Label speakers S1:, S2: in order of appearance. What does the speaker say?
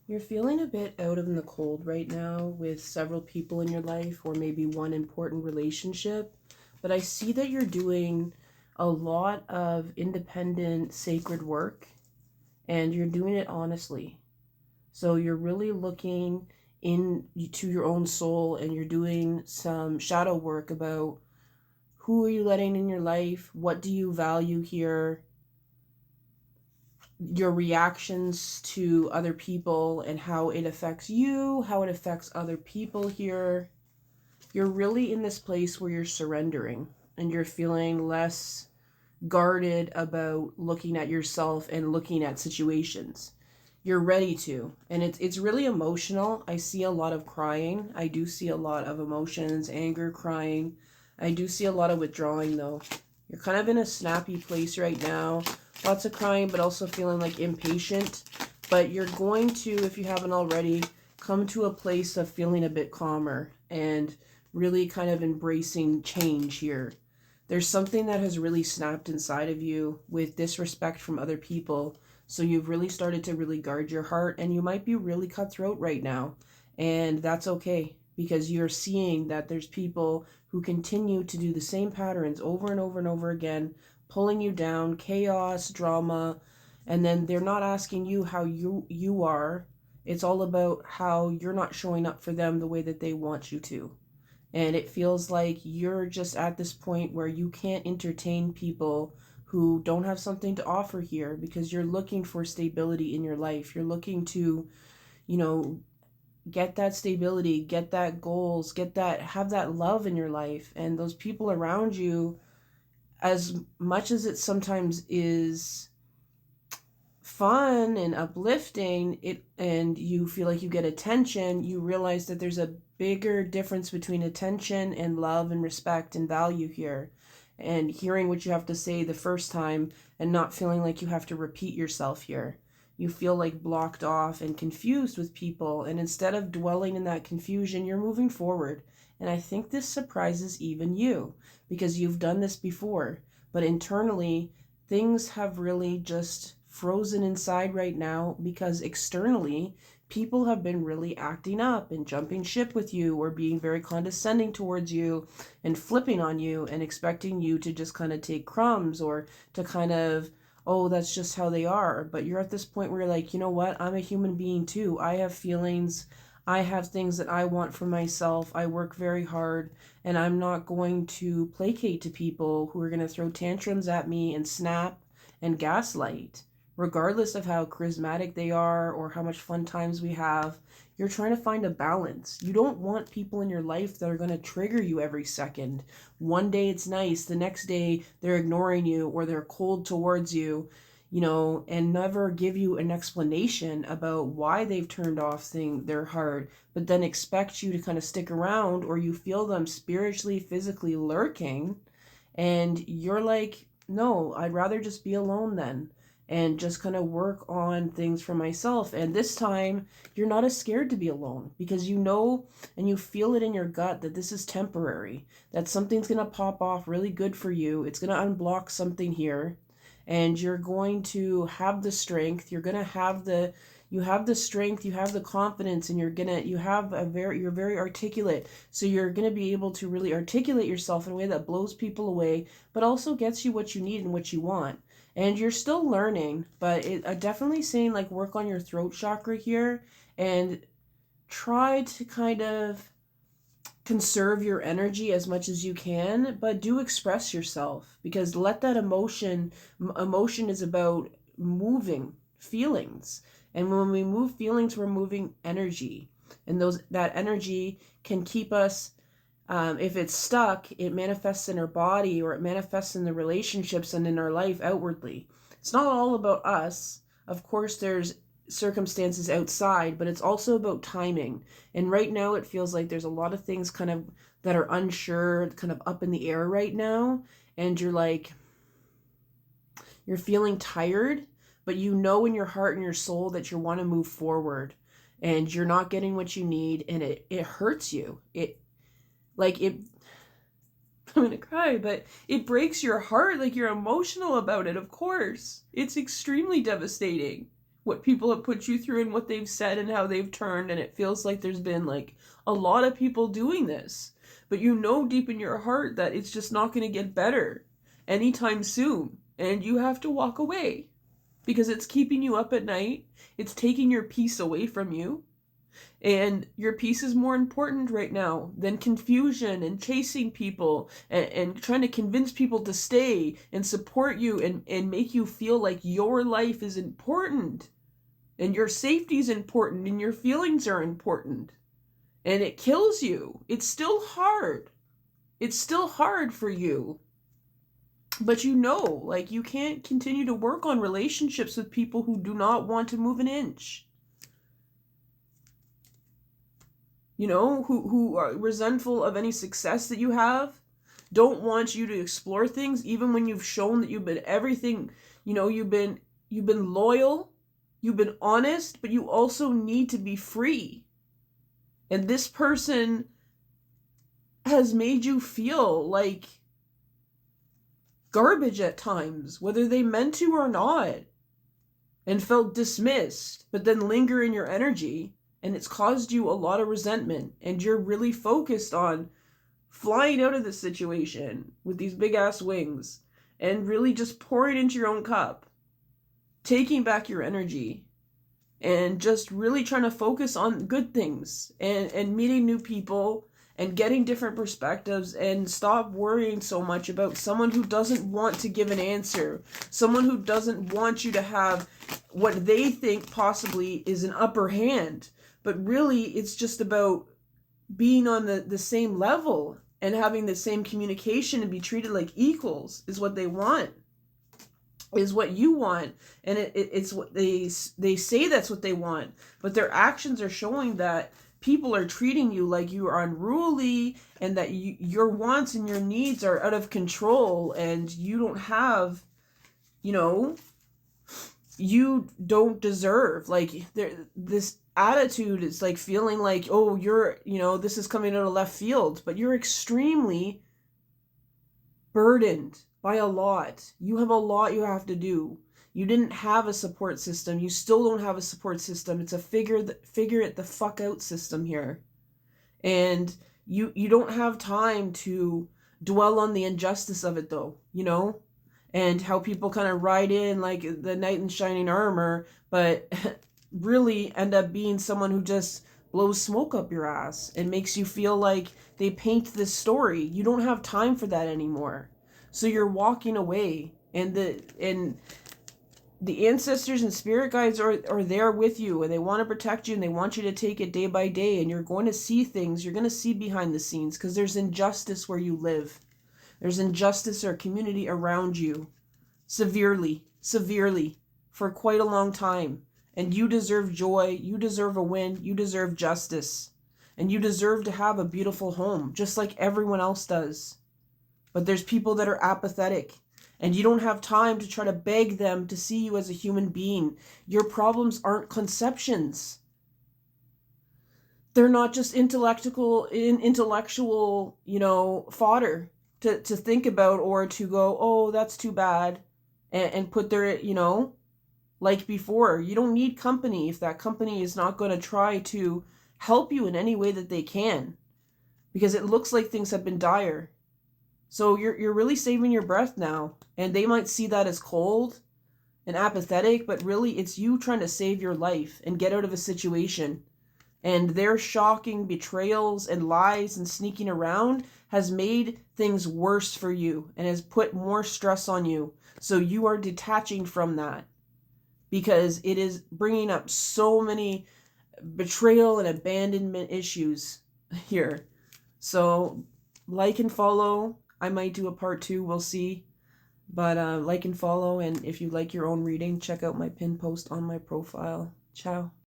S1: You're feeling a bit out in the cold right now with several people in your life, or maybe one important relationship. But I see that you're doing a lot of independent, sacred work, and you're doing it honestly. So you're really looking into your own soul, and you're doing some shadow work about who are you letting in your life, what do you value here, your reactions to other people and how it affects you, how it affects other people here. You're really in this place where you're surrendering and you're feeling less guarded about looking at yourself and looking at situations. You're ready to. And it's really emotional. I see a lot of crying. I do see a lot of emotions, anger, crying. I do see a lot of withdrawing though. You're kind of in a snappy place right now. Lots of crying, but also feeling like impatient. But you're going to, if you haven't already, come to a place of feeling a bit calmer and really kind of embracing change here. There's something that has really snapped inside of you with disrespect from other people. So you've really started to really guard your heart, and you might be really cutthroat right now. And that's okay because you're seeing that there's people who continue to do the same patterns over and over and over again, pulling you down, chaos, drama, and then they're not asking you how you are. It's all about how you're not showing up for them the way that they want you to. And it feels like you're just at this point where you can't entertain people who don't have something to offer here because you're looking for stability in your life. You're looking to, you know, get that stability, get that goals, get that, have that love in your life. And those people around you, as much as it sometimes is fun and uplifting it and you feel like you get attention, you realize that there's a bigger difference between attention and love and respect and value here, and hearing what you have to say the first time and not feeling like you have to repeat yourself here. You feel like blocked off and confused with people, and instead of dwelling in that confusion, you're moving forward. And I think this surprises even you because you've done this before, but internally things have really just frozen inside right now because externally people have been really acting up and jumping ship with you or being very condescending towards you and flipping on you and expecting you to just kind of take crumbs or to kind of, oh, that's just how they are. But you're at this point where you're like, you know what, I'm a human being too. I have feelings. I have things that I want for myself. I work very hard, and I'm not going to placate to people who are going to throw tantrums at me and snap and gaslight. Regardless of how charismatic they are or how much fun times we have, you're trying to find a balance. You don't want people in your life that are going to trigger you every second. One day it's nice, the next day they're ignoring you or they're cold towards you, and never give you an explanation about why they've turned off their heart, but then expect you to kind of stick around, or you feel them spiritually, physically lurking, and you're like, no, I'd rather just be alone then and just kind of work on things for myself. And this time, you're not as scared to be alone because you know and you feel it in your gut that this is temporary, that something's going to pop off really good for you. It's going to unblock something here, and you're going to have the strength. You're going to have you have the strength, you have the confidence, and you're very articulate. So you're going to be able to really articulate yourself in a way that blows people away, but also gets you what you need and what you want. And you're still learning, but definitely saying like work on your throat chakra here and try to kind of conserve your energy as much as you can, but do express yourself because let that emotion is about moving feelings. And when we move feelings, we're moving energy. And that energy can keep us, if it's stuck, it manifests in our body or it manifests in the relationships and in our life outwardly. It's not all about us. Of course, there's circumstances outside, but it's also about timing. And right now, it feels like there's a lot of things kind of that are unsure, kind of up in the air right now. And you're feeling tired, but you know in your heart and your soul that you want to move forward and you're not getting what you need, and it hurts you. Like it I'm gonna cry, but it breaks your heart. Like you're emotional about it, of course. It's extremely devastating what people have put you through and what they've said and how they've turned, and it feels like there's been like a lot of people doing this, but you know deep in your heart that it's just not going to get better anytime soon, and you have to walk away because it's keeping you up at night, it's taking your peace away from you, and your peace is more important right now than confusion and chasing people and trying to convince people to stay and support you and make you feel like your life is important and your safety is important and your feelings are important. And it kills you. It's still hard. It's still hard for you. But you know, like, you can't continue to work on relationships with people who do not want to move an inch. You know, who are resentful of any success that you have, don't want you to explore things, even when you've shown that you've been everything, you know, you've been loyal, you've been honest, but you also need to be free. And this person has made you feel like garbage at times, whether they meant to or not, and felt dismissed, but then linger in your energy, and it's caused you a lot of resentment, and you're really focused on flying out of this situation with these big ass wings and really just pouring into your own cup, taking back your energy, and just really trying to focus on good things and meeting new people and getting different perspectives, and stop worrying so much about someone who doesn't want to give an answer, someone who doesn't want you to have what they think possibly is an upper hand. But really, it's just about being on the same level and having the same communication and be treated like equals is what they want, is what you want. And it's what they say that's what they want, but their actions are showing that people are treating you like you are unruly, and that your wants and your needs are out of control, and you don't have, you know, you don't deserve, like, this attitude is like feeling like, oh, you're, you know, this is coming out of left field, but you're extremely burdened by a lot. You have a lot you have to do. You didn't have a support system. You still don't have a support system. It's a figure it the fuck out system here. And you don't have time to dwell on the injustice of it, though, you know? And how people kind of ride in like the knight in shining armor, but really end up being someone who just blows smoke up your ass and makes you feel like they paint this story. You don't have time for that anymore. So you're walking away, and the ancestors and spirit guides are there with you, and they want to protect you, and they want you to take it day by day, and you're going to see things. You're going to see behind the scenes, because there's injustice where you live. There's injustice or community around you, severely, for quite a long time. And you deserve joy, you deserve a win, you deserve justice, and you deserve to have a beautiful home, just like everyone else does. But there's people that are apathetic, and you don't have time to try to beg them to see you as a human being. Your problems aren't conceptions. They're not just intellectual, you know, fodder to think about, or to go, oh, that's too bad, and put their, you know, like before. You don't need company if that company is not going to try to help you in any way that they can, because it looks like things have been dire. So you're really saving your breath now, and they might see that as cold and apathetic, but really it's you trying to save your life and get out of a situation. And their shocking betrayals and lies and sneaking around has made things worse for you and has put more stress on you. So you are detaching from that, because it is bringing up so many betrayal and abandonment issues here. So like and follow. I might do a part 2, we'll see. But like and follow, and if you like your own reading, check out my pinned post on my profile. Ciao.